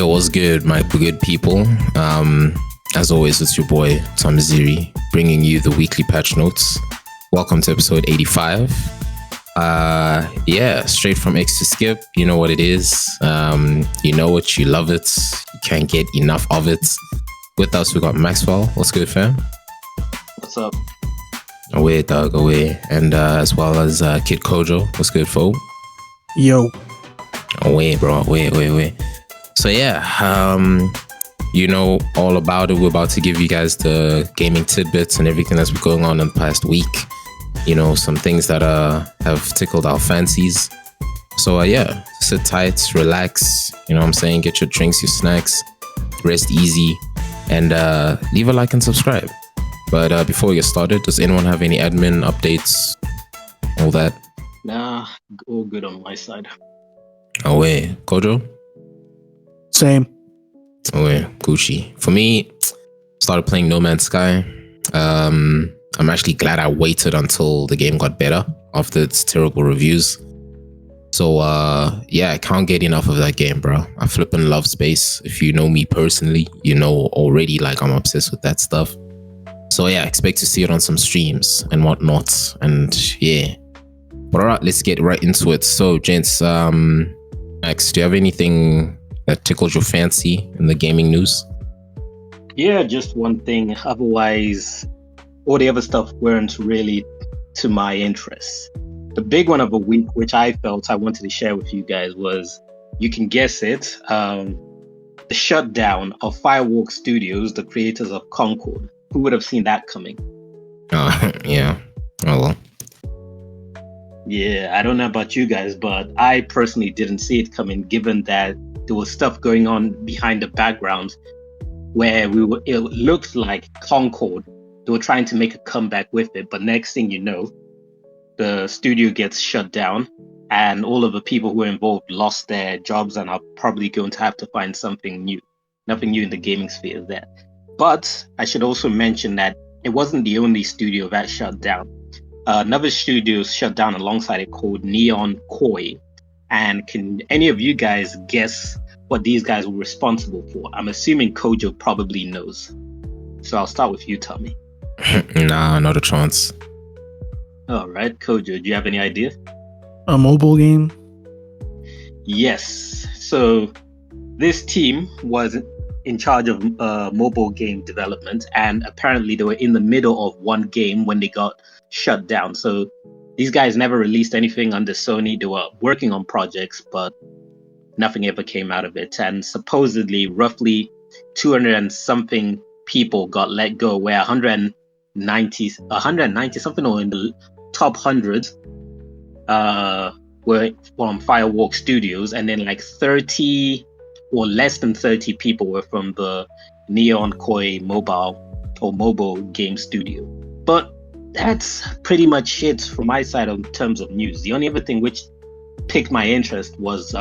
Yo, what's good, my good people? As always, it's your boy, Tom Ziri, bringing you the weekly patch notes. Welcome to episode 85. Straight from X to Skip. You know what it is. You know it, you love it. You can't get enough of it. With us, we got Maxwell. What's good, fam? What's up? Away, Doug, away. And as well as Kid Kojo. What's good, folk? Yo. Away, bro. Away. So you know all about it. We're about to give you guys the gaming tidbits and everything that's been going on in the past week. You know, some things that have tickled our fancies. So sit tight, relax. You know what I'm saying? Get your drinks, your snacks, rest easy, and leave a like and subscribe. But before we get started, does anyone have any admin updates? All that? Nah, all good on my side. Away, Kojo? Same. Away, Gucci. For me, started playing No Man's Sky. I'm actually glad I waited until the game got better after its terrible reviews. So I can't get enough of that game, bro. I flippin' love space. If you know me personally, you know already, like, I'm obsessed with that stuff. So expect to see it on some streams and whatnot. And but alright, let's get right into it. So gents, Max, do you have anything that tickled your fancy in the gaming news? Yeah, just one thing. Otherwise, all the other stuff weren't really to my interest. The big one of the week, which I felt I wanted to share with you guys, was, you can guess it, the shutdown of Firewalk Studios, the creators of Concord. Who would have seen that coming? Yeah. Oh well. Yeah, I don't know about you guys, but I personally didn't see it coming, given that there was stuff going on behind the background where it looked like Concord. They were trying to make a comeback with it, but next thing you know, the studio gets shut down and all of the people who were involved lost their jobs and are probably going to have to find something new. Nothing new in the gaming sphere there. But I should also mention that it wasn't the only studio that shut down. Another studio shut down alongside it called Neon Koi. And can any of you guys guess what these guys were responsible for? I'm assuming Kojo probably knows. So I'll start with you, Tommy. Nah, not a chance. All right, Kojo, do you have any idea? A mobile game? Yes. So this team was in charge of mobile game development, and apparently they were in the middle of one game when they got shut down. So these guys never released anything under Sony. They were working on projects, but nothing ever came out of it. And supposedly roughly 200 and something people got let go, where 190 something, or in the top 100 were from Firewalk Studios, and then like 30 or less than 30 people were from the Neon Koi mobile game studio. But that's pretty much it from my side in terms of news. The only other thing which piqued my interest was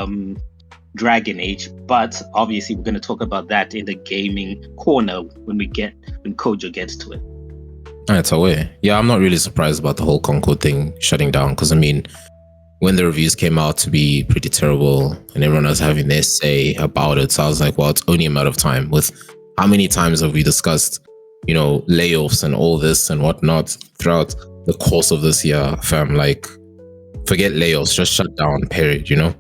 Dragon Age, but obviously we're going to talk about that in the gaming corner when Kojo gets to it. Alright, away. Yeah, I'm not really surprised about the whole Concord thing shutting down, because I mean, when the reviews came out to be pretty terrible and everyone was having their say about it, so I was like, well, it's only a matter of time. With how many times have we discussed, you know, layoffs and all this and whatnot throughout the course of this year, fam? Like, forget layoffs, just shut down, period, you know?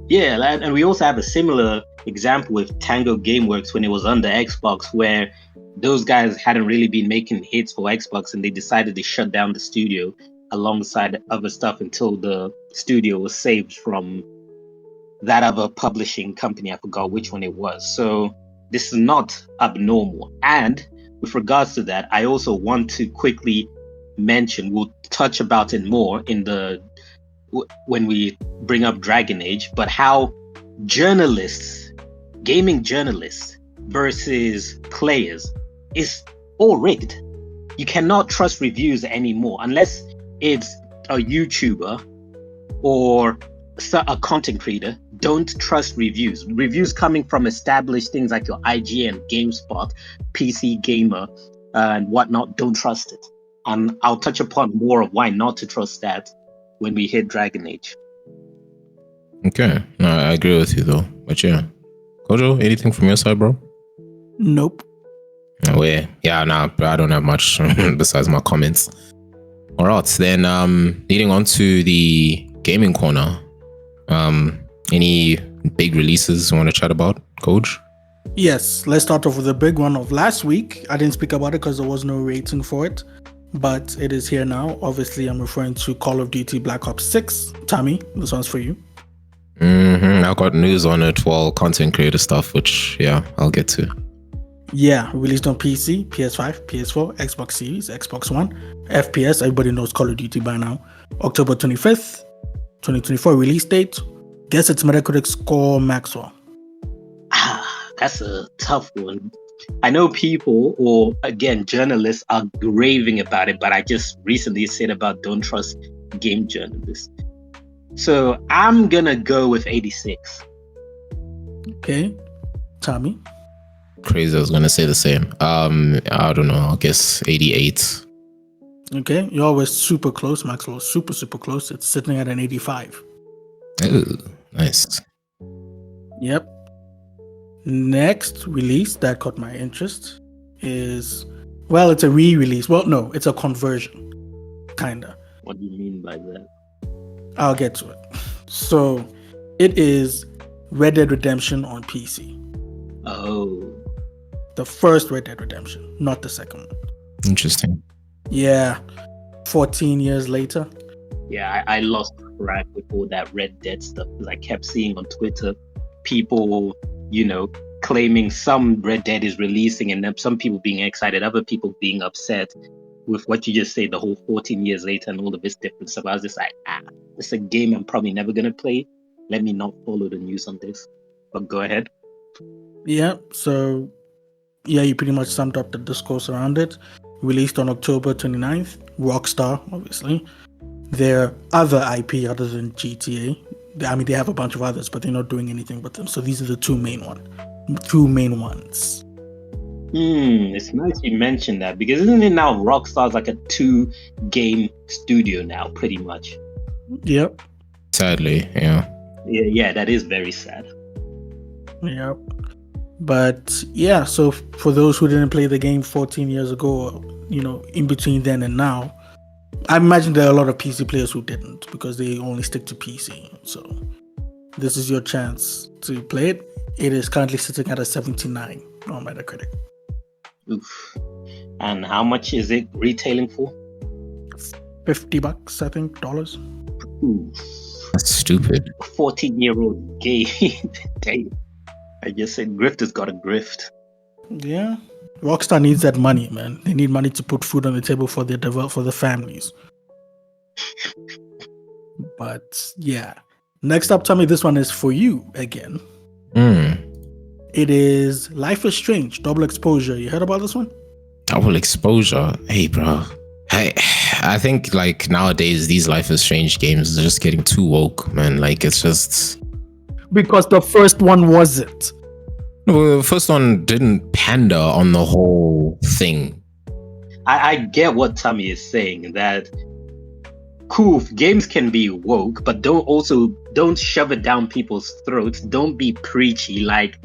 Yeah, and we also have a similar example with Tango Gameworks when it was under Xbox, where those guys hadn't really been making hits for Xbox and they decided to shut down the studio alongside other stuff until the studio was saved from that other publishing company. I forgot which one it was. So this is not abnormal. And with regards to that, I also want to quickly mention, we'll touch about it more when we bring up Dragon Age, but how gaming journalists versus players is all rigged. You cannot trust reviews anymore unless it's a YouTuber or a content creator. Don't trust reviews. Reviews coming from established things like your IGN, GameSpot, PC Gamer, and whatnot, don't trust it. And I'll touch upon more of why not to trust that when we hit Dragon Age. Okay, no, I agree with you though, but yeah. Kojo, anything from your side, bro? Nope. No way. Yeah, nah, but I don't have much besides my comments. All right, then leading on to the gaming corner. Any big releases you want to chat about, Coach? Yes, let's start off with the big one of last week. I didn't speak about it because there was no rating for it, but it is here now. Obviously, I'm referring to Call of Duty Black Ops 6. Tommy, this one's for you. I got news on it, well, content creator stuff, which, yeah, I'll get to. Yeah, released on PC, PS5, PS4, Xbox Series, Xbox One, FPS. Everybody knows Call of Duty by now. October 25th, 2024 release date. Guess it's Metacritic score, Maxwell. That's a tough one. I know people, or again, journalists are raving about it, but I just recently said about don't trust game journalists. So I'm gonna go with 86. Okay, Tommy. Crazy, I was gonna say the same. I don't know, I guess 88. Okay, you're always super close, Maxwell. Super close. It's sitting at an 85. Ooh, nice. Yep. Next release that caught my interest is, well, it's a re-release. Well, no, it's a conversion, kinda. What do you mean by that? I'll get to it. So, it is Red Dead Redemption on PC. Oh. The first Red Dead Redemption, not the second one. Interesting. Yeah, 14 years later. Yeah, I lost track with all that Red Dead stuff because I kept seeing on Twitter people, claiming some Red Dead is releasing and then some people being excited, other people being upset with what you just said, the whole 14 years later and all of this different stuff. I was just like, it's a game I'm probably never going to play. Let me not follow the news on this. But go ahead. Yeah, so, yeah, you pretty much summed up the discourse around it. Released on October 29th. Rockstar, obviously. Their other IP other than GTA. I mean, they have a bunch of others, but they're not doing anything with them. So these are the two main ones. It's nice you mentioned that because isn't it now Rockstar's like a 2-game studio now, pretty much? Yep. Sadly, yeah. Yeah, that is very sad. Yep. But yeah, so for those who didn't play the game 14 years ago, in between then and now, I imagine there are a lot of PC players who didn't because they only stick to PC. So this is your chance to play it. It is currently sitting at a 79 on Metacritic. Oof. And how much is it retailing for? $50, I think, dollars. Oof. That's stupid. 14-year-old game. Damn. I just said grifter's got a grift. Yeah. Rockstar needs that money, man. They need money to put food on the table for the families. But yeah. Next up, Tommy, this one is for you again. It is Life is Strange, Double Exposure. You heard about this one? Double Exposure? Hey, bro. I think like nowadays these Life is Strange games are just getting too woke, man. Like it's just because the first one wasn't. No, the first one didn't pander on the whole thing. I get what Tommy is saying, that cool, games can be woke, but don't shove it down people's throats. Don't be preachy, like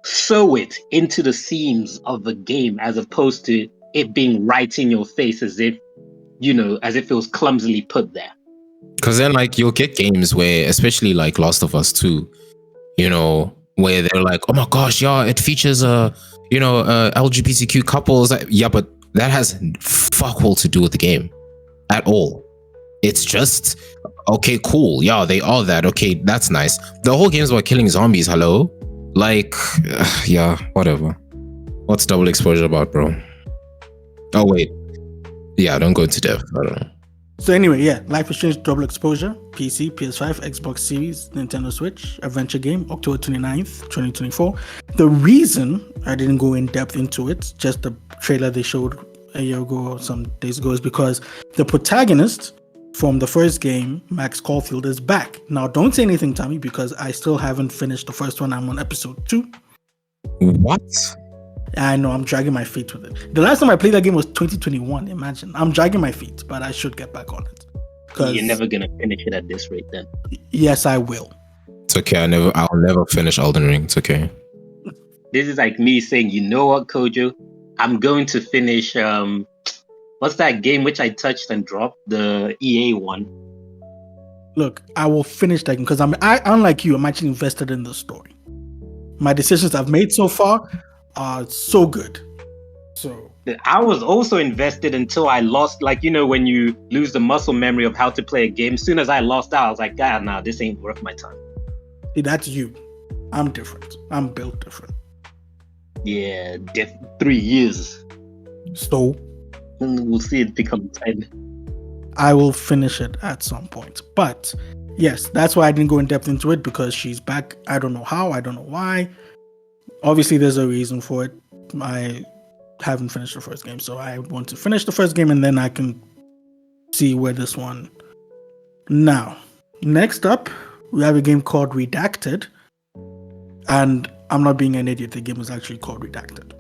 sew it into the seams of the game as opposed to it being right in your face as if it was clumsily put there. Because then like you'll get games where, especially like Last of Us 2, where they're like, oh my gosh, yeah, it features LGBTQ couples. Yeah, but that has fuck all to do with the game at all. It's just, okay, cool. Yeah, they are that. Okay, that's nice. The whole game's about killing zombies. Hello? Like, yeah, whatever. What's Double Exposure about, bro? Oh, wait. Yeah, don't go into depth. I don't know. So anyway, yeah, Life is Strange Double Exposure, PC, PS5, Xbox Series, Nintendo Switch, adventure game, October 29th, 2024. The reason I didn't go in depth into it, just the trailer they showed a year ago or some days ago, is because the protagonist from the first game, Max Caulfield, is back. Now, don't say anything, Tommy, because I still haven't finished the first one. I'm on episode 2. What? I know, I'm dragging my feet with it. The last time I played that game was 2021, imagine. I'm dragging my feet, but I should get back on it. You're never going to finish it at this rate then. Yes, I will. It's okay. I'll never finish Elden Ring. It's okay. This is like me saying, you know what, Kojo? I'm going to finish what's that game which I touched and dropped? The EA one. Look, I will finish that game because unlike you, I'm actually invested in the story. My decisions I've made so far are so good. So I was also invested until I lost, like, you know, when you lose the muscle memory of how to play a game. As soon as I lost out, I was like, God, nah, this ain't worth my time. See, that's you. I'm different. I'm built different. Yeah, 3 years. So We'll see it become 10. I will finish it at some point. But yes, that's why I didn't go in depth into it, because she's back. I don't know how. I don't know why. Obviously, there's a reason for it. I haven't finished the first game, so I want to finish the first game and then I can see where this one. Now, next up, we have a game called Redacted. And I'm not being an idiot. The game was actually called Redacted.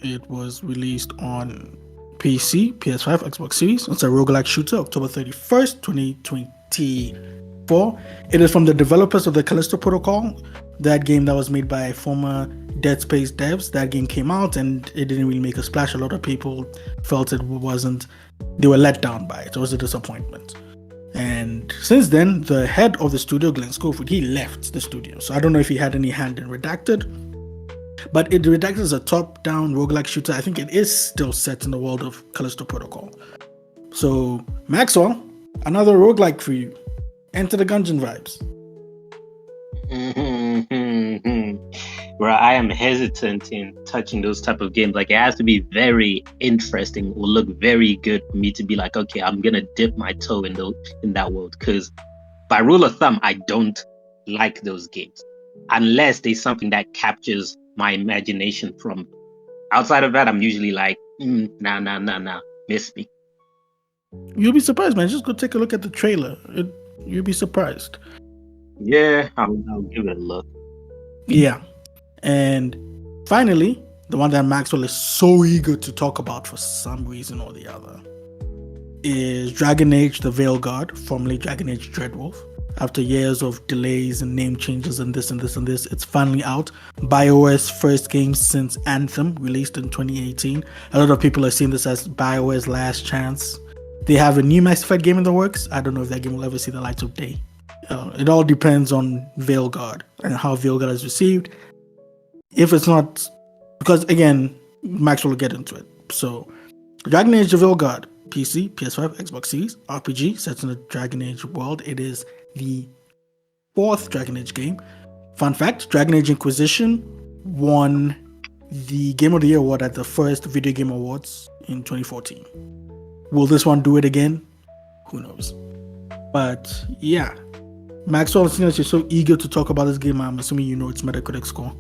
It was released on PC, PS5, Xbox Series. It's a roguelike shooter, October 31st, 2024. It is from the developers of the Callisto Protocol, that game that was made by former Dead Space devs. That game came out and it didn't really make a splash. A lot of people felt they were let down by it. It was a disappointment. And since then, the head of the studio, Glenn Schofield, he left the studio. So I don't know if he had any hand in Redacted. But Redacted is a top-down roguelike shooter. I think it is still set in the world of Callisto Protocol. So, Maxwell, another roguelike for you. Enter the Gungeon vibes. Where I am hesitant in touching those type of games. Like, it has to be very interesting or look very good for me to be like, okay, I'm gonna dip my toe in that world. Because by rule of thumb, I don't like those games unless there's something that captures my imagination from them. Outside of that, I'm usually like, nah, miss me. You'll be surprised, man. Just go take a look at the trailer. You'll be surprised. Yeah, I'll give it a look. Yeah. And finally, the one that Maxwell is so eager to talk about for some reason or the other is Dragon Age the Veilguard, formerly Dragon Age Dreadwolf. After years of delays and name changes and this, it's finally out. BioWare's first game since Anthem, released in 2018. A lot of people are seeing this as BioWare's last chance. They have a new Mass Effect game in the works. I don't know if that game will ever see the light of day. It all depends on Veilguard and how Veilguard is received. If it's not, because again, Max will get into it. So, Dragon Age the Veilguard, PC, PS5, Xbox Series, RPG, set in the Dragon Age world. It is the 4th Dragon Age game. Fun fact, Dragon Age Inquisition won the Game of the Year award at the first Video Game Awards in 2014. Will this one do it again? Who knows? But yeah, Maxwell, since you're so eager to talk about this game, I'm assuming you know its Metacritic score.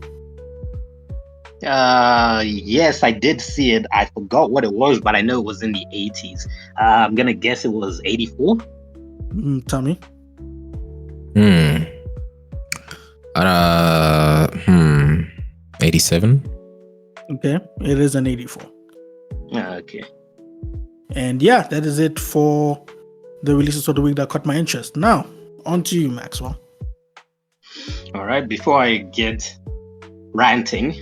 Yes, I did see it. I forgot what it was, but I know it was in the 80s. I'm gonna guess it was 84. Tell me. 87. Okay, it is an 84. Okay. And yeah, that is it for the releases of the week that caught my interest. Now, on to you, Maxwell. All right, before I get ranting,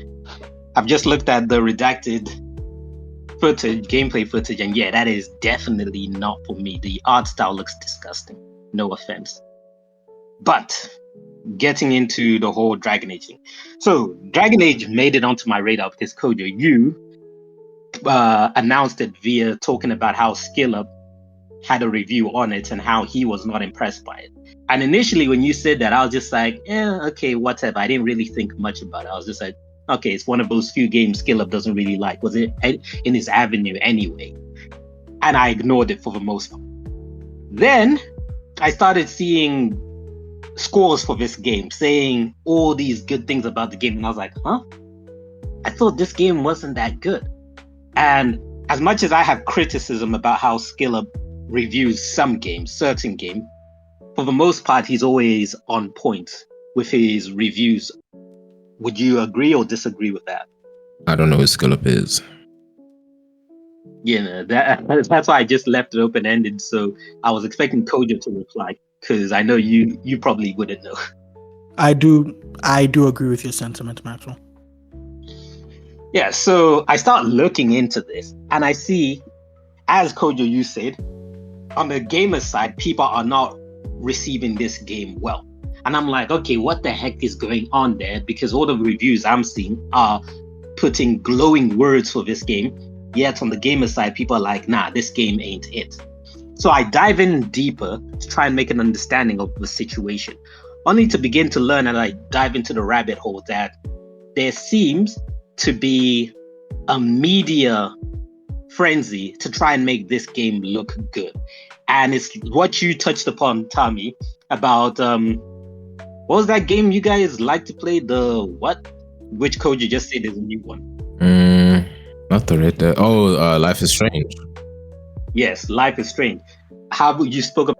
I've just looked at the redacted gameplay footage, and yeah, that is definitely not for me. The art style looks disgusting. No offense. But getting into the whole Dragon Age thing. So, Dragon Age made it onto my radar because, Kojo, you announced it via talking about how SkillUp had a review on it and how he was not impressed by it. And initially, when you said that, I was just like, okay, whatever. I didn't really think much about it. I was just like, okay, it's one of those few games SkillUp doesn't really like. Was it in his avenue anyway? And I ignored it for the most part. Then I started seeing scores for this game saying all these good things about the game. And I was like, huh? I thought this game wasn't that good. And as much as I have criticism about how SkillUp reviews some games, certain games, for the most part, he's always on point with his reviews. Would you agree or disagree with that? I don't know what SkillUp is. Yeah, that's why I just left it open-ended. So I was expecting Kojo to reply, because I know you probably wouldn't know. I do agree with your sentiment, Maxwell. Yeah, so I start looking into this, and I see, as Kojo, you said, on the gamer side, people are not receiving this game well. And I'm like, okay, what the heck is going on there? Because all the reviews I'm seeing are putting glowing words for this game. Yet on the gamer side, people are like, nah, this game ain't it. So I dive in deeper to try and make an understanding of the situation, only to begin to learn, and I dive into the rabbit hole, that there seems to be a media frenzy to try and make this game look good. And it's what you touched upon, Tommy, about what was that game you guys like to play? The what? Which code you just said is a new one? Not the Red Dead. Life is Strange. Yes, Life is Strange. How you spoke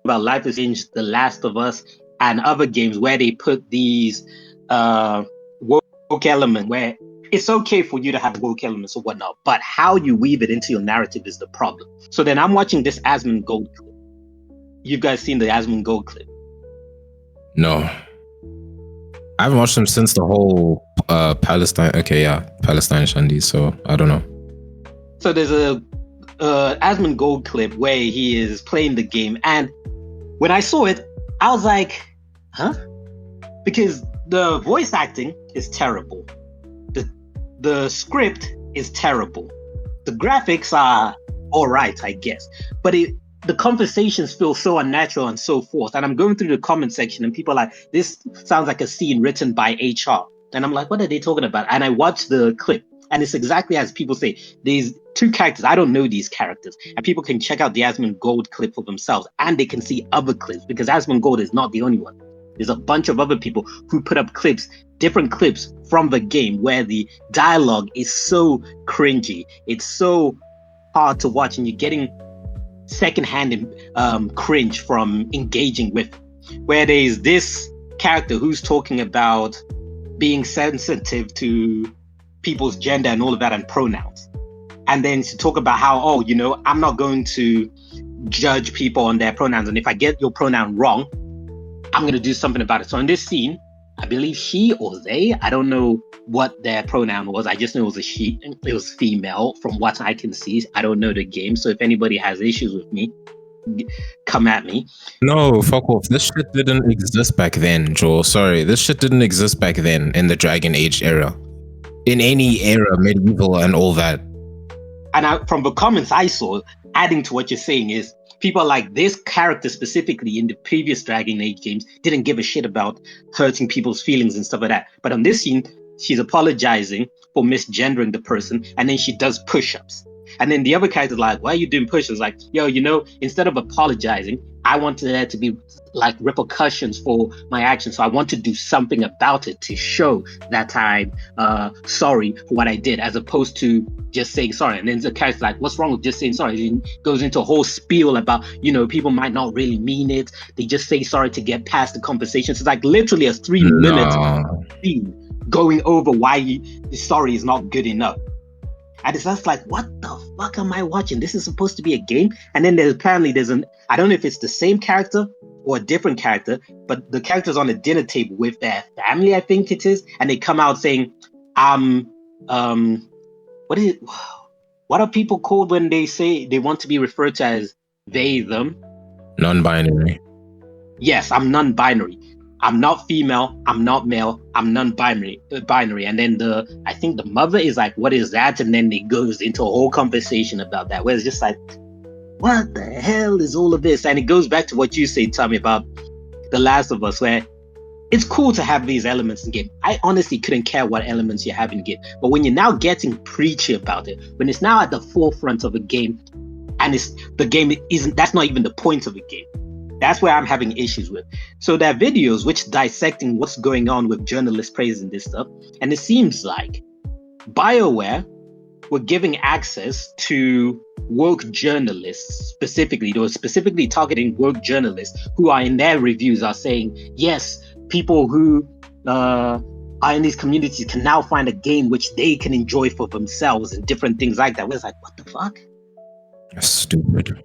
about Life is Strange, The Last of Us, and other games where they put these woke element where it's okay for you to have woke elements or whatnot, but how you weave it into your narrative is the problem. So then I'm watching this Asmongold clip. You guys seen the Asmongold clip? No. I haven't watched him since the whole Palestine. Okay, yeah, Palestine Shandy. So I don't know. So there's a Asmongold clip where he is playing the game, and when I saw it, I was like, huh? Because the voice acting is terrible. The script is terrible. The graphics are all right, I guess. But the conversations feel so unnatural and so forced. And I'm going through the comment section and people are like, this sounds like a scene written by HR. And I'm like, what are they talking about? And I watched the clip and it's exactly as people say. These two characters, I don't know these characters. And people can check out the Asmongold clip for themselves and they can see other clips because Asmongold is not the only one. There's a bunch of other people who put up clips, different clips from the game where the dialogue is so cringy. It's so hard to watch and you're getting secondhand cringe from engaging with. Where there's this character who's talking about being sensitive to people's gender and all of that and pronouns. And then to talk about how, I'm not going to judge people on their pronouns. And if I get your pronoun wrong, I'm going to do something about it. So in this scene, I believe she or they, I don't know what their pronoun was. I just know it was a she. It was female from what I can see. I don't know the game. So if anybody has issues with me, come at me. No, fuck off. This shit didn't exist back then, Joel. Sorry. This shit didn't exist back then in the Dragon Age era. In any era, medieval and all that. And from the comments I saw, adding to what you're saying is, people like this character specifically in the previous Dragon Age games didn't give a shit about hurting people's feelings and stuff like that. But on this scene, she's apologizing for misgendering the person, and then she does push-ups. And then the other character's like, why are you doing push-ups? Like, yo, instead of apologizing, I wanted there to be like repercussions for my actions. So I want to do something about it to show that I'm sorry for what I did, as opposed to just saying sorry. And then the character's like, what's wrong with just saying sorry? He goes into a whole spiel about, people might not really mean it. They just say sorry to get past the conversation. So it's like literally a 3-minute scene going over why the sorry is not good enough. And it's just like, what the fuck am I watching? This is supposed to be a game. And then there's I don't know if it's the same character or a different character, but the character's on a dinner table with their family, I think it is. And they come out saying, what is it? What are people called when they say they want to be referred to as they, them? Non-binary. Yes, I'm non-binary. I'm not female, I'm not male, I'm non-binary. And then I think the mother is like, what is that? And then it goes into a whole conversation about that, where it's just like, what the hell is all of this? And it goes back to what you said, Tommy, about The Last of Us, where it's cool to have these elements in the game. I honestly couldn't care what elements you have in the game. But when you're now getting preachy about it, when it's now at the forefront of a game, and that's not even the point of the game. That's where I'm having issues with. So there are videos which dissecting what's going on with journalists praising this stuff. And it seems like BioWare were giving access to woke journalists specifically. They were specifically targeting woke journalists who are in their reviews are saying, yes, people who are in these communities can now find a game which they can enjoy for themselves and different things like that. Where it's like, what the fuck? That's stupid.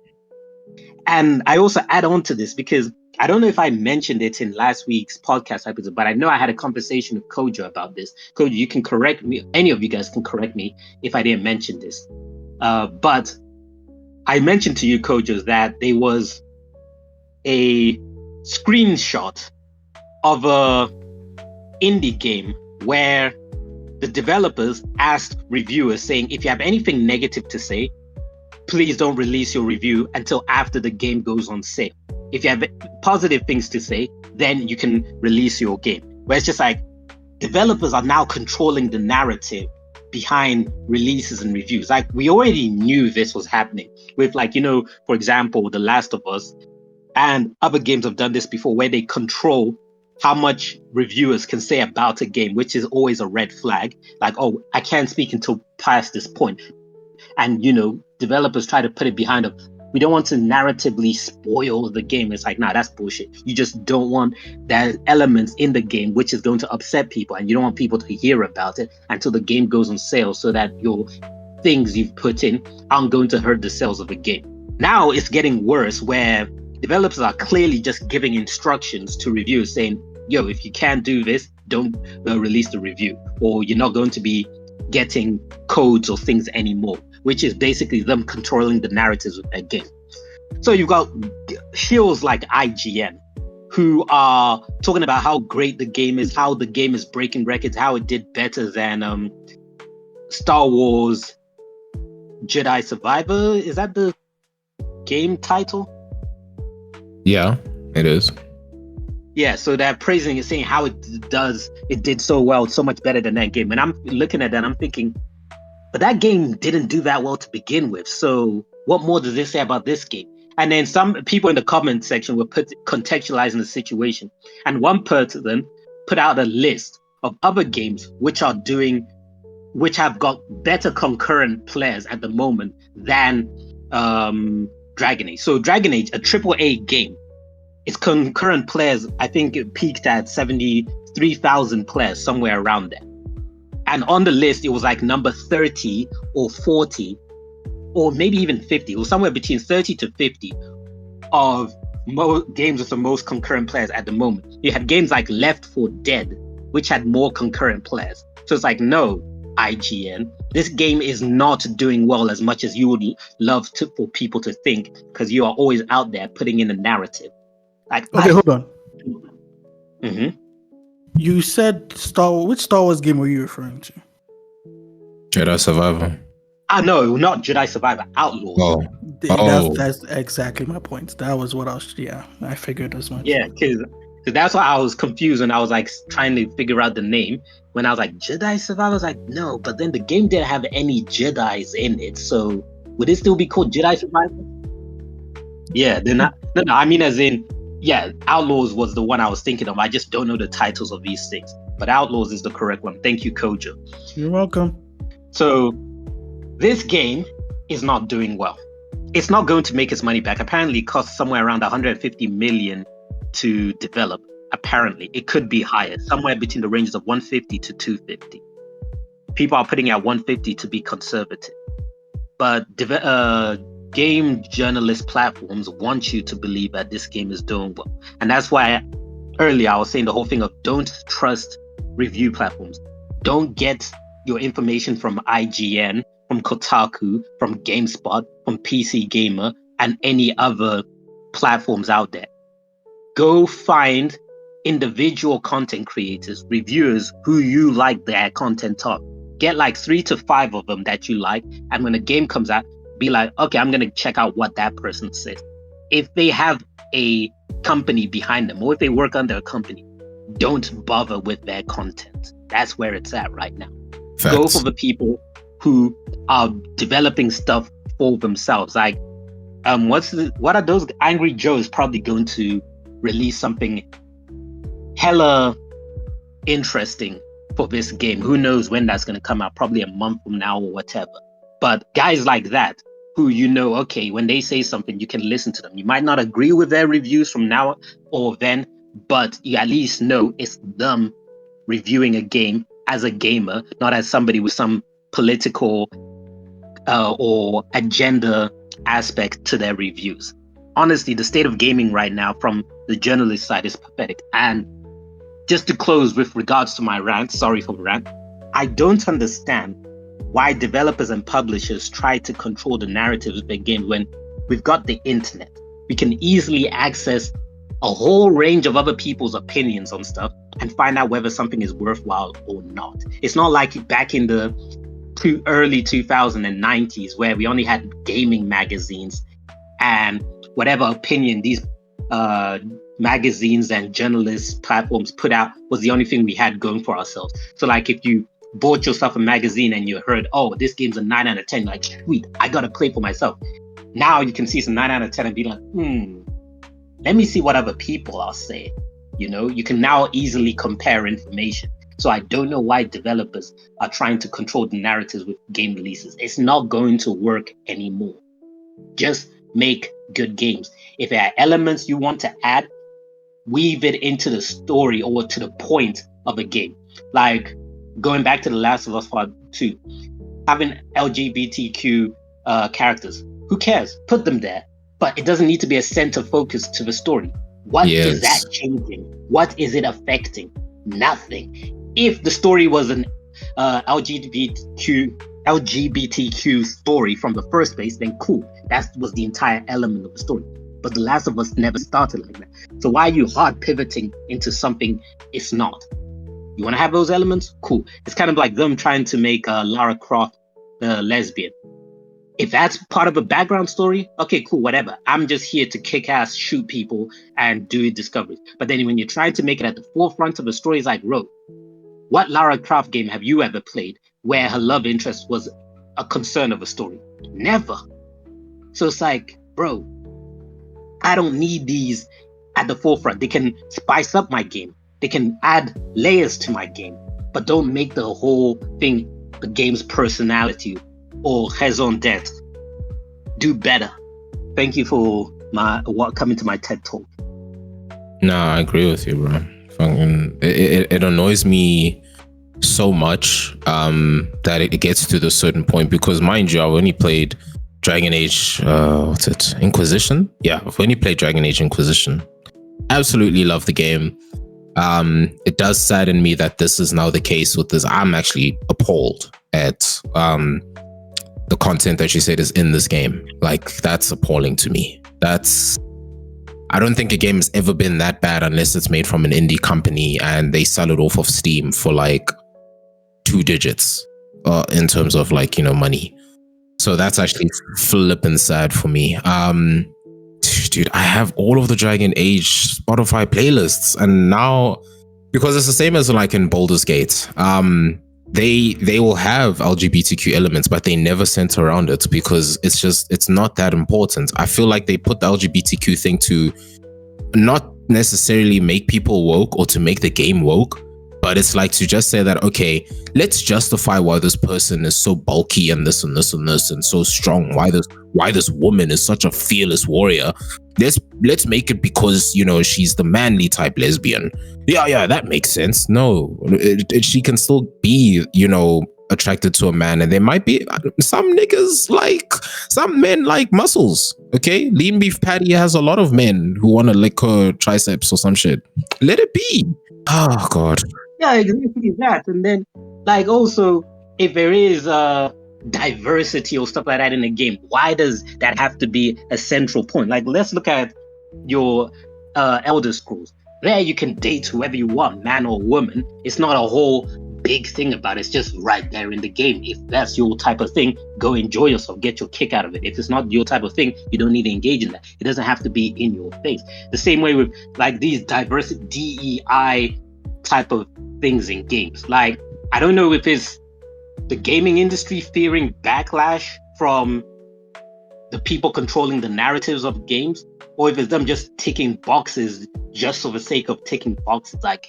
And I also add on to this because I don't know if I mentioned it in last week's podcast episode, but I know I had a conversation with Kojo about this. Kojo, you can correct me. Any of you guys can correct me if I didn't mention this. But I mentioned to you, Kojo, that there was a screenshot of a indie game where the developers asked reviewers saying, if you have anything negative to say, please don't release your review until after the game goes on sale. If you have positive things to say, then you can release your game. Where it's just like developers are now controlling the narrative behind releases and reviews. Like we already knew this was happening with, like, you know, for example, The Last of Us and other games have done this before, where they control how much reviewers can say about a game, which is always a red flag. Like, oh, I can't speak until past this point. And, you know, developers try to put it behind them. We don't want to narratively spoil the game. It's like, nah, that's bullshit. You just don't want that elements in the game which is going to upset people, and you don't want people to hear about it until the game goes on sale, so that your things you've put in aren't going to hurt the sales of the game. Now it's getting worse, where developers are clearly just giving instructions to reviewers saying, yo, if you can't do this, don't release the review, or you're not going to be getting codes or things anymore, which is basically them controlling the narratives of their game. So you've got shills like IGN, who are talking about how great the game is, how the game is breaking records, how it did better than Star Wars Jedi Survivor. Is that the game title? Yeah, it is. Yeah, so they're praising it, saying how it did so well, so much better than that game. And I'm looking at that, I'm thinking, but that game didn't do that well to begin with. So what more does this say about this game? And then some people in the comment section were contextualizing the situation. And one person put out a list of other games which have got better concurrent players at the moment than Dragon Age. So Dragon Age, a AAA game, its concurrent players, I think it peaked at 73,000 players, somewhere around there. And on the list, it was like number 30 or 40, or maybe even 50. It was somewhere between 30 to 50 of games with the most concurrent players at the moment. You had games like Left 4 Dead, which had more concurrent players. So it's like, no, IGN, this game is not doing well as much as you would love for people to think, because you are always out there putting in a narrative. Like, okay, hold on. Mm-hmm. You said which Star Wars game were you referring to? Jedi Survivor. No, not Jedi Survivor, Outlaws. That's exactly my point. That was what I figured as much. Yeah, because that's why I was confused when I was like trying to figure out the name. When I was like, Jedi Survivor, I was like, no, but then the game didn't have any Jedis in it. So would it still be called Jedi Survivor? Yeah, they're not. No, I mean as in, yeah, Outlaws was the one I was thinking of. I just don't know the titles of these things. But Outlaws is the correct one. Thank you, Kojo. You're welcome. So this game is not doing well. It's not going to make its money back. Apparently, it costs somewhere around 150 million to develop. Apparently, it could be higher, somewhere between the ranges of 150 to 250. People are putting out 150 to be conservative. But game journalist platforms want you to believe that this game is doing well. And that's why earlier I was saying the whole thing of don't trust review platforms. Don't get your information from IGN, from Kotaku, from GameSpot, from PC Gamer, and any other platforms out there. Go find individual content creators, reviewers who you like their content of. Get like 3 to 5 of them that you like, and when a game comes out, be like, okay, I'm going to check out what that person says. If they have a company behind them, or if they work under a company, don't bother with their content. That's where it's at right now. Facts. Go for the people who are developing stuff for themselves. Like, what are those? Angry Joe is probably going to release something hella interesting for this game. Who knows when that's going to come out? Probably a month from now or whatever. But guys like that, who okay, when they say something, you can listen to them. You might not agree with their reviews from now or then, but you at least know it's them reviewing a game as a gamer, not as somebody with some political or agenda aspect to their reviews. honestly, the state of gaming right now from the journalist side is pathetic. And just to close with regards to my rant, sorry for the rant, I don't understand why developers and publishers try to control the narratives of their game when we've got the internet. We can easily access a whole range of other people's opinions on stuff and find out whether something is worthwhile or not. It's not like back in the early 2090s where we only had gaming magazines and whatever opinion these magazines and journalist platforms put out was the only thing we had going for ourselves. So like if you bought yourself a magazine and you heard, oh, this game's a 9 out of 10, like, sweet, I gotta play for myself. Now you can see some 9 out of 10 and be like, let me see what other people are saying. You know, you can now easily compare information. So I don't know why developers are trying to control the narratives with game releases. It's not going to work anymore. Just make good games. If there are elements you want to add, weave it into the story or to the point of a game. Like going back to The Last of Us Part 2, having LGBTQ characters. Who cares? Put them there. But it doesn't need to be a center focus to the story. What is that changing? What is it affecting? Nothing. If the story was an LGBTQ story from the first place, then cool. That was the entire element of the story. But The Last of Us never started like that. So why are you hard pivoting into something it's not? You want to have those elements? Cool. It's kind of like them trying to make Lara Croft lesbian. If that's part of a background story, okay, cool, whatever. I'm just here to kick ass, shoot people, and do discoveries. But then when you're trying to make it at the forefront of a story, it's like, bro, what Lara Croft game have you ever played where her love interest was a concern of a story? Never. So it's like, bro, I don't need these at the forefront. They can spice up my game. They can add layers to my game, but don't make the whole thing the game's personality or raison d'etre. Do better. Thank you for coming to my TED Talk. No, I agree with you, bro. It annoys me so much that it gets to the certain point because, mind you, I've only played Dragon Age, Inquisition? Yeah, I've only played Dragon Age Inquisition. Absolutely love the game. It does sadden me that this is now the case with this. I'm actually appalled at the content that you said is in this game. Like, that's appalling to me. I don't think a game has ever been that bad unless it's made from an indie company and they sell it off of Steam for like 2 digits in terms of like, money. So that's actually flippin' sad for me. Dude, I have all of the Dragon Age Spotify playlists, and now because it's the same as like in Baldur's Gate, they will have LGBTQ elements, but they never center around it because it's not that important. I feel like they put the LGBTQ thing to not necessarily make people woke or to make the game woke, but it's like to just say that, okay, let's justify why this person is so bulky and this and this and this and so strong. Why this woman is such a fearless warrior. Let's make it because, she's the manly type lesbian. Yeah, that makes sense. No, she can still be, attracted to a man, and there might be some men like muscles. Okay, Lean Beef Patty has a lot of men who want to lick her triceps or some shit. Let it be. Oh God. Yeah, exactly that. And then, like, also, if there is diversity or stuff like that in the game, why does that have to be a central point? Like, let's look at your Elder Scrolls. There you can date whoever you want, man or woman. It's not a whole big thing about it. It's just right there in the game. If that's your type of thing, go enjoy yourself, get your kick out of it. If it's not your type of thing, you don't need to engage in that. It doesn't have to be in your face. The same way with like these diversity DEI type of things in games. Like, I don't know if it's the gaming industry fearing backlash from the people controlling the narratives of games, or if it's them just ticking boxes just for the sake of ticking boxes. Like,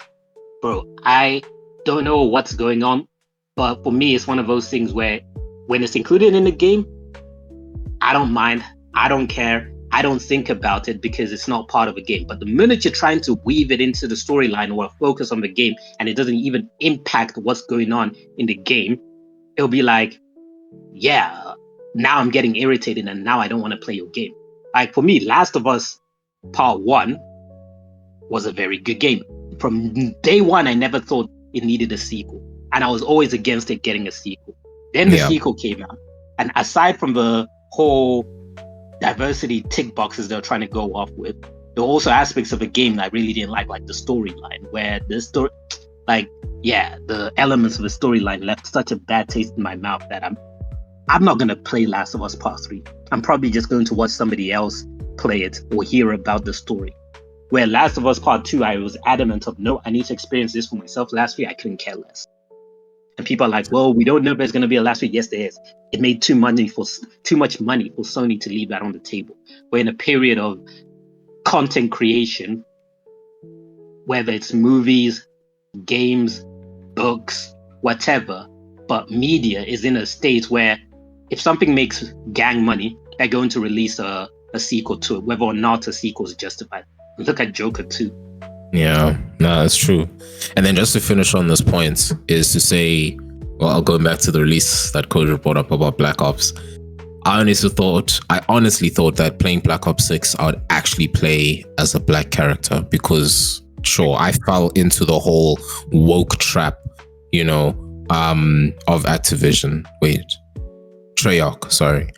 bro, I don't know what's going on, but for me, it's one of those things where when it's included in the game, I don't mind, I don't care, I don't think about it because it's not part of a game. But the minute you're trying to weave it into the storyline or focus on the game and it doesn't even impact what's going on in the game, it'll be like, yeah, now I'm getting irritated and now I don't want to play your game. Like for me, Last of Us Part 1 was a very good game. From day one, I never thought it needed a sequel. And I was always against it getting a sequel. Then the sequel came out. And aside from the whole diversity tick boxes they're trying to go off with, there were also aspects of the game that I really didn't like the storyline, where the story, the elements of the storyline left such a bad taste in my mouth that I'm not going to play Last of Us Part 3. I'm probably just going to watch somebody else play it or hear about the story. Where Last of Us Part 2, I was adamant of, no, I need to experience this for myself. Last week, I couldn't care less. And people are like, well, we don't know if there's going to be a last week. Yes, there is. It made too much money for Sony to leave that on the table. We're in a period of content creation, whether it's movies, games, books, whatever. But media is in a state where if something makes gang money, they're going to release a sequel to it, whether or not a sequel is justified. Look at Joker 2. Yeah, no, that's true. And then just to finish on this point is to say, well, I'll go back to the release that Kojo brought up about Black Ops. I honestly thought that playing Black Ops 6, I would actually play as a black character because, sure, I fell into the whole woke trap, of Activision. Wait, Treyarch, sorry.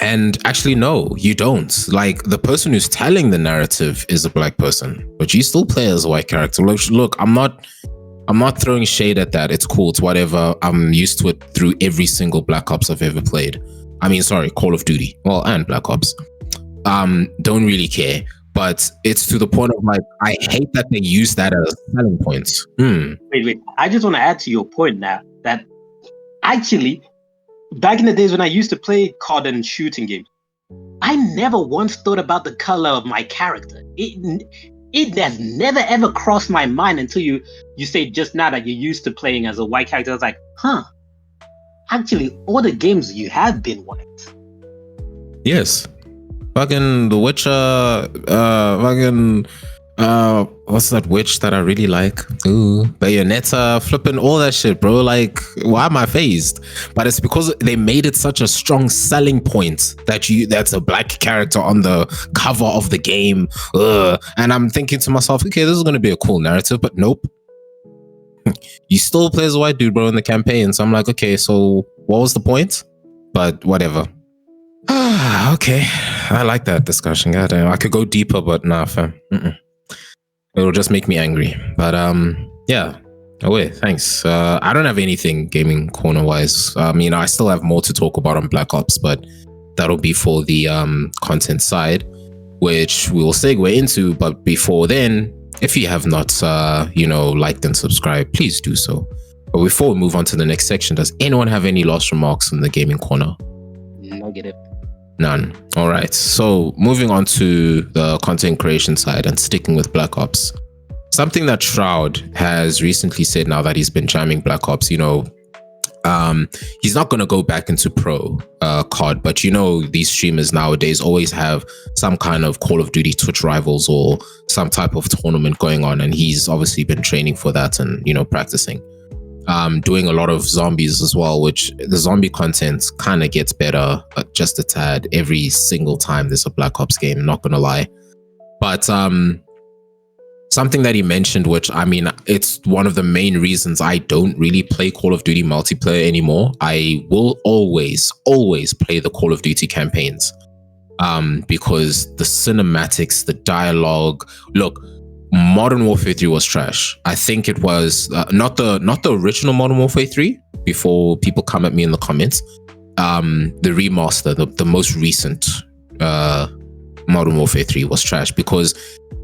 And actually, no, you don't. Like, the person who's telling the narrative is a black person, but you still play as a white character. Look, I'm not throwing shade at that. It's cool. It's whatever. I'm used to it through every single Black Ops I've ever played. Call of Duty. Well, and Black Ops. Don't really care. But it's to the point of like, I hate that they use that as selling points. Wait. I just want to add to your point now that actually, back in the days when I used to play COD and shooting games, I never once thought about the color of my character. It has never ever crossed my mind until you say just now that you're used to playing as a white character. I was like, actually, all the games you have been white. Yes. Fucking The Witcher, what's that witch that I really like? Ooh, Bayonetta, flipping all that shit, bro. Like, why am I phased? But it's because they made it such a strong selling point that's a black character on the cover of the game. And I'm thinking to myself, okay, this is going to be a cool narrative, but nope. You still play as a white dude, bro, in the campaign. So I'm like, okay, so what was the point? But whatever. Okay, I like that discussion. Goddamn, I could go deeper, but nah, fam. It'll just make me angry. But yeah. Thanks. I don't have anything gaming corner wise. I still have more to talk about on Black Ops, but that'll be for the content side, which we will segue into. But before then, if you have not liked and subscribed, please do so. But before we move on to the next section, does anyone have any last remarks on the gaming corner? Negative. None. All right. So moving on to the content creation side and sticking with Black Ops. Something that Shroud has recently said now that he's been jamming Black Ops, he's not going to go back into pro COD, but these streamers nowadays always have some kind of Call of Duty Twitch rivals or some type of tournament going on. And he's obviously been training for that and, practicing. Doing a lot of zombies as well, which the zombie content kind of gets better just a tad every single time there's a Black Ops game, not gonna lie. But something that he mentioned, which it's one of the main reasons I don't really play Call of Duty multiplayer anymore. I will always play the Call of Duty campaigns because the cinematics, the dialogue, look, Modern Warfare 3 was trash. I think it was not the original Modern Warfare 3, before people come at me in the comments. The remaster, the most recent Modern Warfare 3 was trash because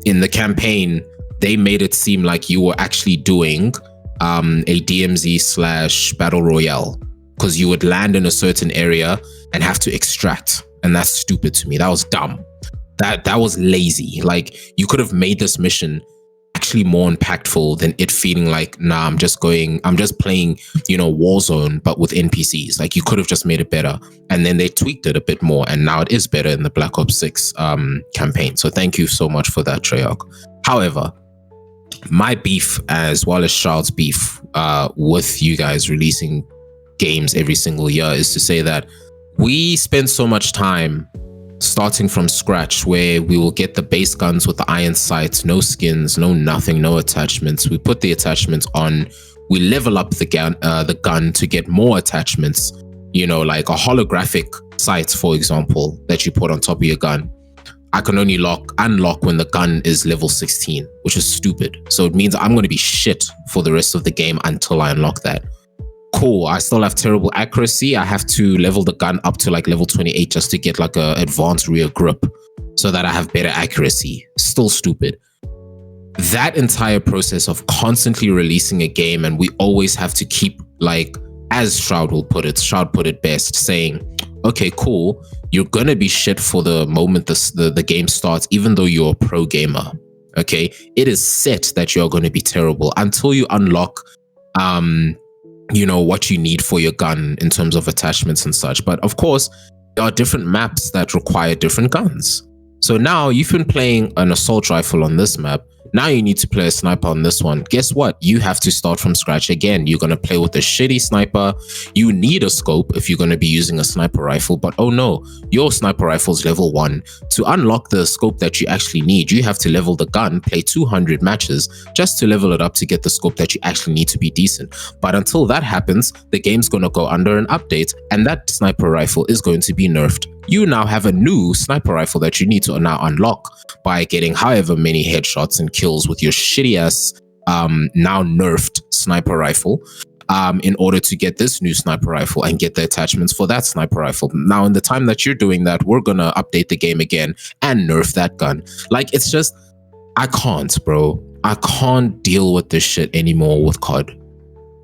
in the campaign, they made it seem like you were actually doing a DMZ / Battle Royale because you would land in a certain area and have to extract. And that's stupid to me. That was dumb. That was lazy. Like, you could have made this mission actually more impactful than it feeling like, nah, I'm just playing, Warzone, but with NPCs. Like, you could have just made it better. And then they tweaked it a bit more. And now it is better in the Black Ops 6 campaign. So thank you so much for that, Treyarch. However, my beef, as well as Shroud's beef with you guys releasing games every single year, is to say that we spend so much time starting from scratch, where we will get the base guns with the iron sights, no skins, no nothing, no attachments. We put the attachments on. We level up the gun to get more attachments. You know, like a holographic sight, for example, that you put on top of your gun. I can only unlock when the gun is level 16, which is stupid. So it means I'm going to be shit for the rest of the game until I unlock that. Cool. I still have terrible accuracy. I have to level the gun up to like level 28 just to get like a advanced rear grip so that I have better accuracy. Still stupid. That entire process of constantly releasing a game, and we always have to keep, like, as Shroud put it best, saying, okay, cool, you're gonna be shit for the moment the game starts, even though you're a pro gamer. Okay, it is set that you're gonna be terrible until you unlock you know, what you need for your gun in terms of attachments and such. But of course, there are different maps that require different guns. So now you've been playing an assault rifle on this map. Now you need to play a sniper on this one. Guess what? You have to start from scratch again. You're going to play with a shitty sniper. You need a scope if you're going to be using a sniper rifle. But oh no, your sniper rifle is level 1. To unlock the scope that you actually need, you have to level the gun, play 200 matches just to level it up to get the scope that you actually need to be decent. But until that happens, the game's going to go under an update, and that sniper rifle is going to be nerfed. You now have a new sniper rifle that you need to now unlock by getting however many headshots and kills with your shitty ass now nerfed sniper rifle in order to get this new sniper rifle and get the attachments for that sniper rifle. Now, in the time that you're doing that, we're gonna update the game again and nerf that gun. Like, it's just, I can't, bro. I can't deal with this shit anymore with COD.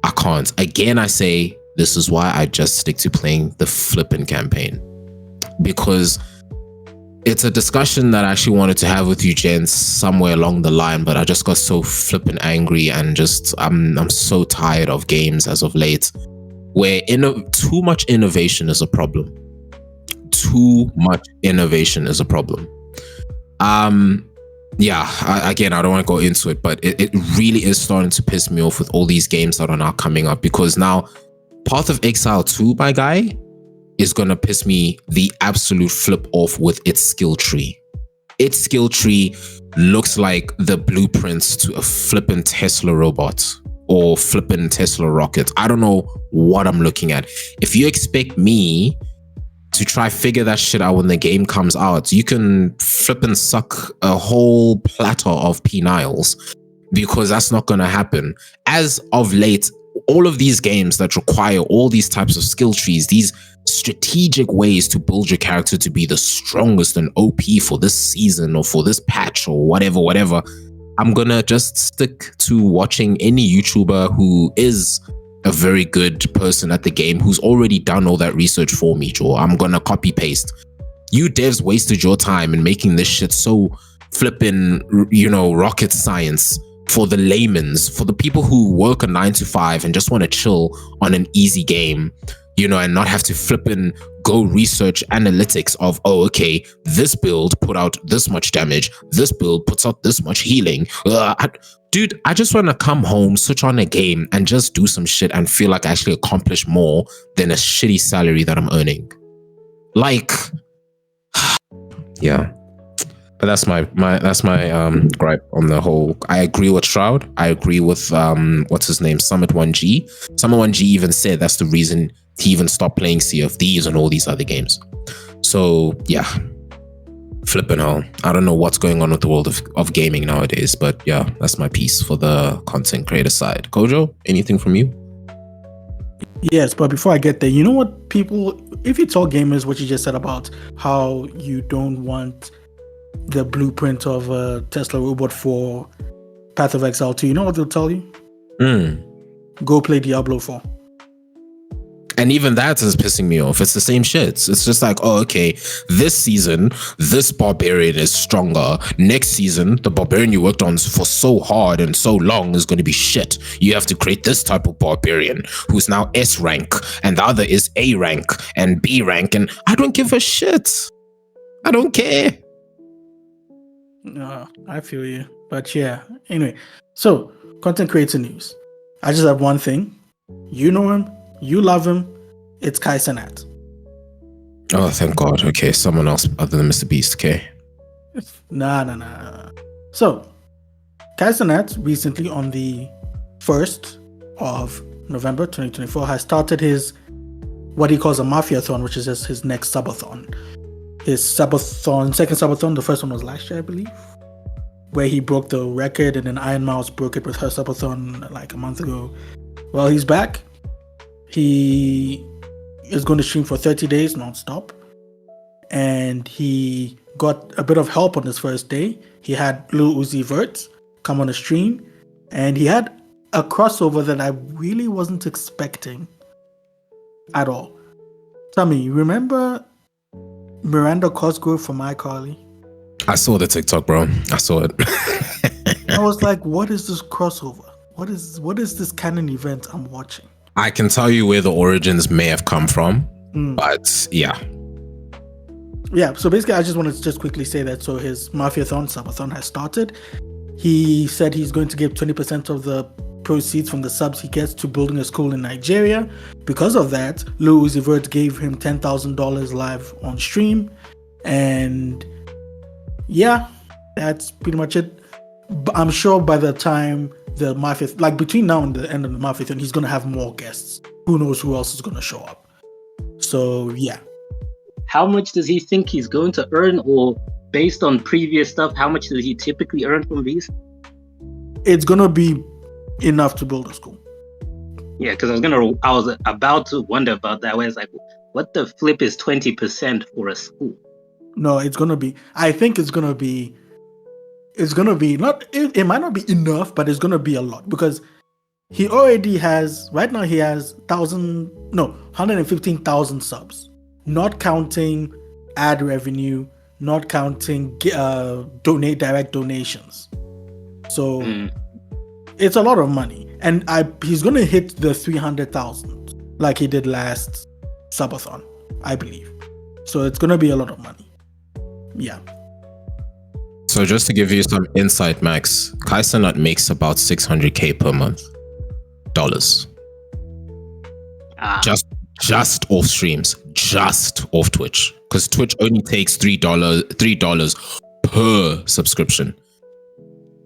I can't. Again, I say, this is why I just stick to playing the flippin' campaign. Because it's a discussion that I actually wanted to have with you gents somewhere along the line, but I just got so flippin' angry and just I'm so tired of games as of late where too much innovation is a problem. Too much innovation is a problem. Yeah, again, I don't want to go into it, but it really is starting to piss me off with all these games that are now coming up, because now Path of Exile 2, my guy, is gonna piss me the absolute flip off with its skill tree. Its skill tree looks like the blueprints to a flippin' Tesla robot or flippin' Tesla rocket. I don't know what I'm looking at. If you expect me to try figure that shit out when the game comes out, you can flippin' suck a whole platter of peniles, because that's not gonna happen. As of late, all of these games that require all these types of skill trees, these strategic ways to build your character to be the strongest and OP for this season or for this patch or whatever, I'm gonna just stick to watching any YouTuber who is a very good person at the game, who's already done all that research for me, Joe. I'm gonna copy paste. You devs wasted your time in making this shit so flippin', you know, rocket science for the layman's, for the people who work a 9 to 5 and just want to chill on an easy game, you know, and not have to flippin' go research analytics of, oh, okay, this build put out this much damage, this build puts out this much healing. Dude, I just want to come home, switch on a game, and just do some shit and feel like I actually accomplished more than a shitty salary that I'm earning. Like, yeah. But that's my gripe on the whole. I agree with Shroud. I agree with what's his name, Summit 1G. Summit 1G even said that's the reason he even stopped playing Sea of Thieves and all these other games. So yeah, flipping hell. I don't know what's going on with the world of gaming nowadays, but yeah, that's my piece for the content creator side. Kojo, anything from you? Yes, but before I get there, you know what, people, if you tell gamers what you just said about how you don't want the blueprint of a Tesla robot for Path of Exile 2, you know what they'll tell you? Go play Diablo 4. And even that is pissing me off. It's the same shit. It's just like, oh, okay, this season, this barbarian is stronger. Next season, the barbarian you worked on for so hard and so long is going to be shit. You have to create this type of barbarian who's now S rank, and the other is A rank and B rank, and I don't give a shit. I don't care. No, I feel you. But yeah, anyway. So, content creator news. I just have one thing. You know him. You love him. It's Cenat. Oh, thank God. Okay, someone else other than Mr. Beast. Okay. Nah. So, Cenat recently on the 1st of November 2024 has started his what he calls a Mafiathon, which is just his next Subathon. His Subathon, second Subathon, the first one was last year, I believe, where he broke the record, and then Iron Mouse broke it with her Subathon like a month ago. Well, he's back. He is going to stream for 30 days non-stop, and he got a bit of help on his first day. He had Lil Uzi Vert come on the stream, and he had a crossover that I really wasn't expecting at all. Tommy, remember Miranda Cosgrove from iCarly? I saw the TikTok, bro. I saw it. I was like, what is this crossover? What is this canon event I'm watching? I can tell you where the origins may have come from, but yeah. Yeah, so basically I just wanted to just quickly say that so his Mafiathon, Subathon has started. He said he's going to give 20% of the proceeds from the subs he gets to building a school in Nigeria. Because of that, Lil Uzi Vert gave him $10,000 live on stream. And yeah, that's pretty much it. I'm sure by the time the Mafia, like between now and the end of the Mafiathon, he's going to have more guests. Who knows who else is going to show up. So yeah. How much does he think he's going to earn, or based on previous stuff, how much does he typically earn from these? It's going to be enough to build a school. Yeah, because I was about to wonder about that, where it's like, what the flip is 20% for a school? No, it's going to be, I think it's going to be not, it might not be enough, but it's going to be a lot, because he already has, right now he has 115,000 subs, not counting ad revenue, not counting direct donations. So it's a lot of money, and he's going to hit the 300,000 like he did last Subathon, I believe. So it's going to be a lot of money. Yeah. So just to give you some insight, Max, Cenat makes about $600K per month. Just off streams, just off Twitch, because Twitch only takes $3 per subscription.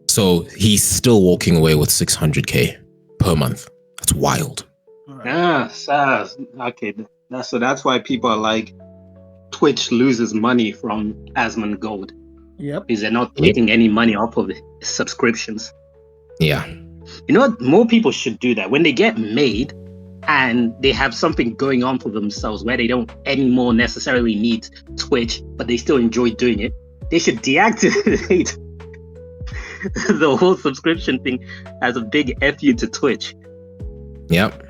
So he's still walking away with $600K per month. That's wild. Okay. That's why people are like, Twitch loses money from Asmongold Gold. Yep. Because they're not making any money off of subscriptions. Yeah. You know what? More people should do that. When they get made and they have something going on for themselves where they don't anymore necessarily need Twitch, but they still enjoy doing it, they should deactivate the whole subscription thing as a big FU to Twitch. Yep.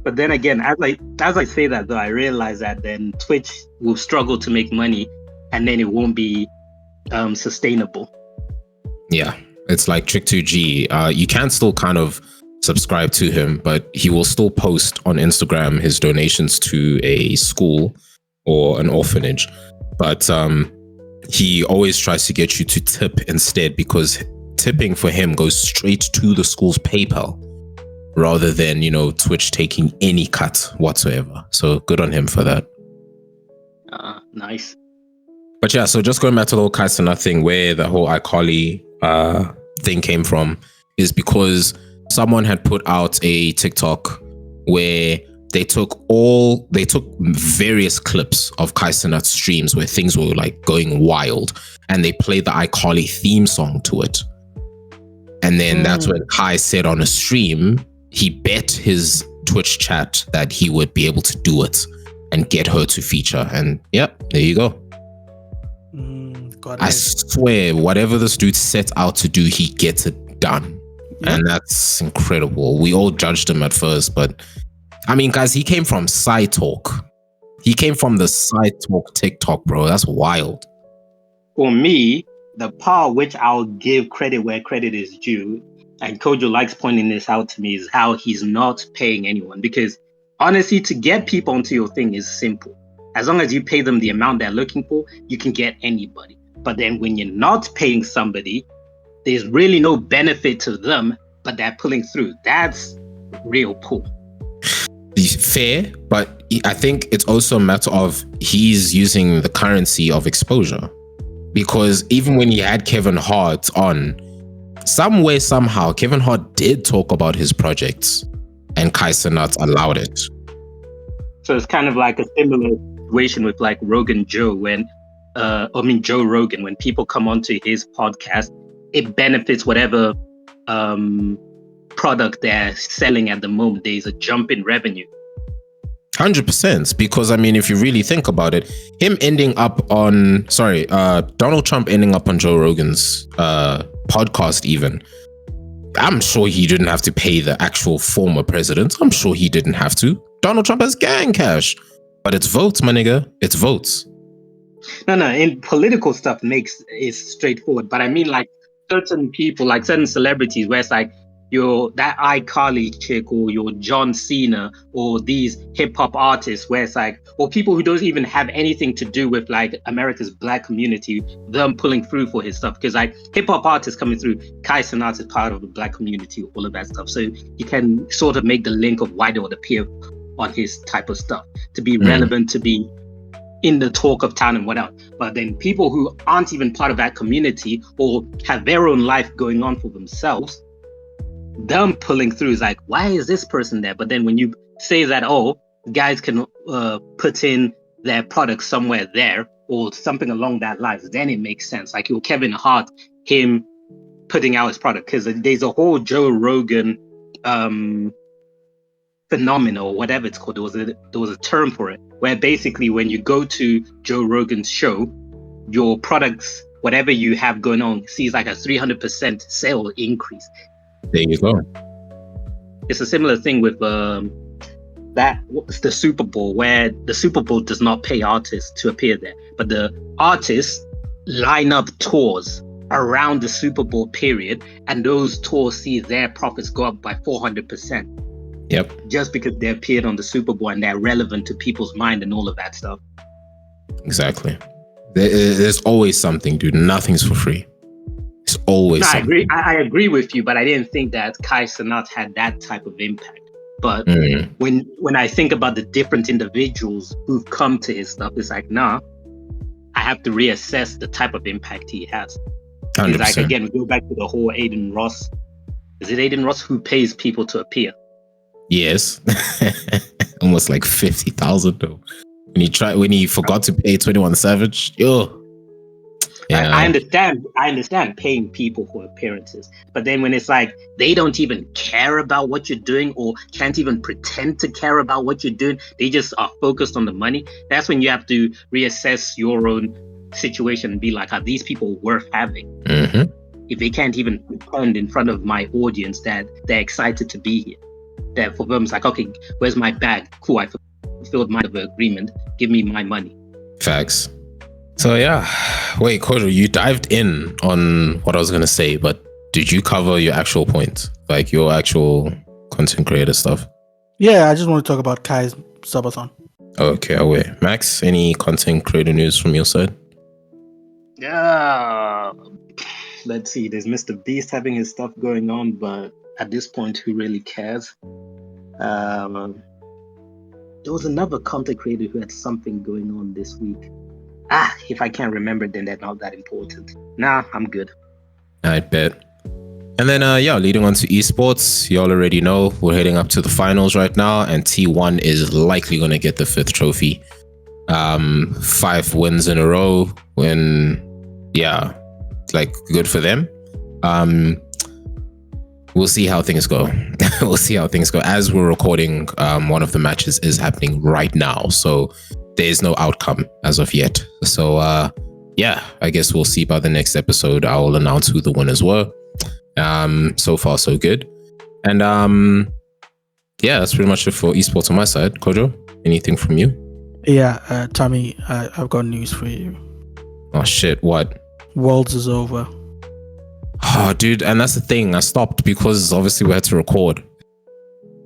But then again, as I say that, though, I realize that then Twitch will struggle to make money, and then it won't be sustainable. Yeah, it's like Trick2G. You can still kind of subscribe to him, but he will still post on Instagram his donations to a school or an orphanage. But he always tries to get you to tip instead, because tipping for him goes straight to the school's PayPal, rather than, Twitch taking any cut whatsoever. So good on him for that. Nice. But yeah, so just going back to the whole Cenat thing, where the whole iCarly thing came from is because someone had put out a TikTok where they took various clips of Cenat's streams where things were like going wild, and they played the iCarly theme song to it. And then that's when Kai said on a stream, he bet his Twitch chat that he would be able to do it and get her to feature. And yep, there you go. I swear, whatever this dude set out to do, he gets it done. Yep. And that's incredible. We all judged him at first, but I mean, guys, he came from Side Talk. He came from the Side Talk TikTok, bro. That's wild. For me, the part which I'll give credit where credit is due, and Kojo likes pointing this out to me, is how he's not paying anyone. Because honestly, to get people onto your thing is simple. As long as you pay them the amount they're looking for, you can get anybody. But then when you're not paying somebody, there's really no benefit to them, but they're pulling through. That's real poor. fair, but I think it's also a matter of he's using the currency of exposure. Because even when he had Kevin Hart on, some way, somehow, Kevin Hart did talk about his projects and Kai Cenat allowed it. So it's kind of like a similar situation with like Joe Rogan, when people come onto his podcast, it benefits whatever product they're selling at the moment. There's a jump in revenue. 100%, because I mean, if you really think about it, Donald Trump ending up on Joe Rogan's podcast, even, I'm sure he didn't have to pay the actual former president. I'm sure he didn't have to. Donald Trump has gang cash, but it's votes, my nigga. It's votes. No, in political stuff is straightforward, but I mean like certain people, like certain celebrities, where it's like that iCarly chick or your John Cena or these hip hop artists, where it's like, or people who don't even have anything to do with like America's black community, them pulling through for his stuff. Because like hip hop artists coming through, Kai Cenat is part of the black community, all of that stuff. So you can sort of make the link of why they would appear on his type of stuff to be relevant, to be in the talk of town and whatnot. But then people who aren't even part of that community or have their own life going on for themselves, them pulling through is like, why is this person there? But then when you say that, guys can put in their product somewhere there or something along that lines, then it makes sense. Like your Kevin Hart, him putting out his product, because there's a whole Joe Rogan phenomenon or whatever it's called. There was a term for it, where basically when you go to Joe Rogan's show, your products, whatever you have going on, sees like a 300% sale increase. There you go. It's a similar thing with the Super Bowl, where the Super Bowl does not pay artists to appear there, but the artists line up tours around the Super Bowl period, and those tours see their profits go up by 400%. Yep. Just because they appeared on the Super Bowl and they're relevant to people's mind and all of that stuff. Exactly. There's always something, dude. Nothing's for free. It's always something. I agree with you, but I didn't think that Kai Cenat had that type of impact. But when I think about the different individuals who've come to his stuff, it's like, I have to reassess the type of impact he has. 100%. It's like, again, we go back to the whole Aiden Ross. Is it Aiden Ross who pays people to appear? Yes. Almost like 50,000 though. When he forgot to pay 21 Savage, yo. Yeah. I understand paying people for appearances, but then when it's like they don't even care about what you're doing or can't even pretend to care about what you're doing, they just are focused on the money. That's when you have to reassess your own situation and be like, are these people worth having? Mm-hmm. If they can't even pretend in front of my audience that they're excited to be here, that for them it's like, okay, where's my bag? Cool, I fulfilled my agreement. Give me my money. Facts. So yeah, wait, Kojo, you dived in on what I was gonna say, but did you cover your actual point, like your actual content creator stuff? Yeah, I just want to talk about Kai's Subathon. Okay, away. Max, any content creator news from your side? Yeah, let's see. There's Mr. Beast having his stuff going on, but at this point, who really cares? There was another content creator who had something going on this week. If I can't remember, then they're not that important. Nah, I'm good. I bet. And then, leading on to eSports, y'all already know we're heading up to the finals right now, and T1 is likely going to get the 5th trophy. 5 wins in a row, good for them. We'll see how things go. As we're recording, one of the matches is happening right now, so there is no outcome as of yet. So, I guess we'll see by the next episode. I will announce who the winners were. So far, so good. And that's pretty much it for esports on my side. Kojo, anything from you? Yeah, Tommy, I've got news for you. Oh shit, what? Worlds is over. Oh, dude, and that's the thing. I stopped because obviously we had to record.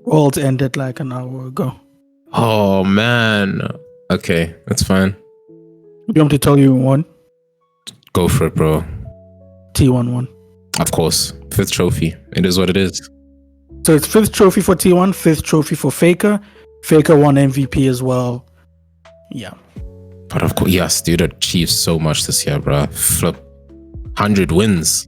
Worlds ended like an hour ago. Oh, man. Okay, that's fine. You want me to tell you who won? Go for it, bro. T1 won. Of course. 5th trophy. It is what it is. So it's 5th trophy for T1, 5th trophy for Faker, Faker won MVP as well. Yeah. But of course, yes, dude achieved so much this year, bro. Flip 100 wins.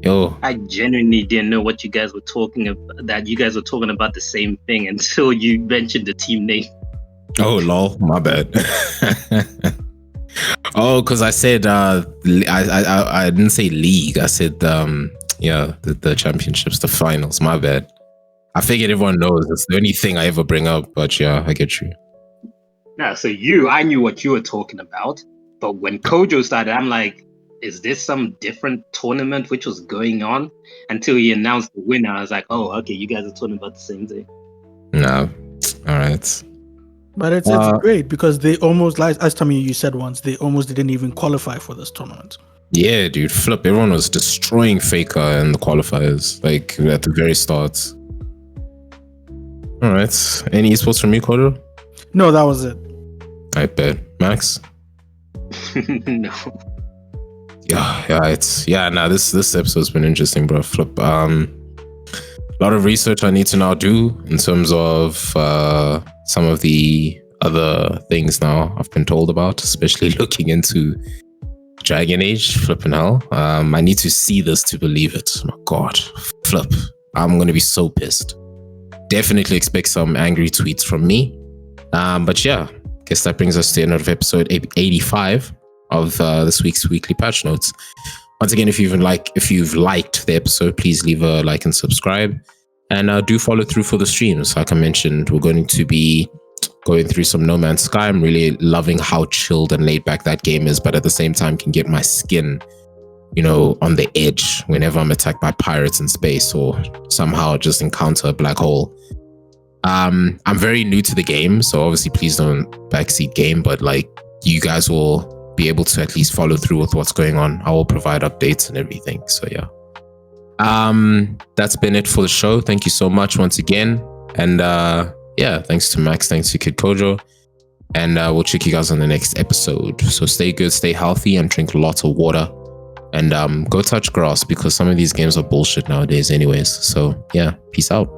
Yo. I genuinely didn't know what you guys were talking about, that you guys were talking about the same thing until you mentioned the team name. Oh, lol, my bad. Oh, because I said I didn't say league. I said the championships, the finals. My bad. I figured everyone knows. It's the only thing I ever bring up. But yeah, I get you. Yeah, so I knew what you were talking about, but when Kojo started, I'm like, is this some different tournament which was going on? Until he announced the winner, I was like, oh, okay, you guys are talking about the same thing. No, all right. But it's great because they almost, like as Tommy you said once, they almost didn't even qualify for this tournament. Yeah, dude, flip. Everyone was destroying Faker in the qualifiers, like at the very start. All right. Any esports from you, Kojo? No, that was it. I bet. Max? No. This episode's been interesting, bro. Flip. A lot of research I need to now do in terms of some of the other things now I've been told about, especially looking into Dragon Age. Flipping hell. I need to see this to believe it. Oh my God. Flip. I'm gonna be so pissed. Definitely expect some angry tweets from me. But yeah, guess that brings us to the end of episode 85 of this week's weekly patch notes. Once again, if you've liked the episode, please leave a like and subscribe, and do follow through for the streams. Like I mentioned, we're going to be going through some No Man's Sky. I'm really loving how chilled and laid back that game is, but at the same time can get my skin, on the edge whenever I'm attacked by pirates in space or somehow just encounter a black hole. I'm very new to the game, so obviously please don't backseat game, but like you guys will be able to at least follow through with what's going on. I will provide updates and everything. So yeah. That's been it for the show. Thank you so much once again. And thanks to Max, thanks to Kid Kojo. And we'll check you guys on the next episode. So stay good, stay healthy, and drink lots of water. And go touch grass because some of these games are bullshit nowadays anyways. So yeah, peace out.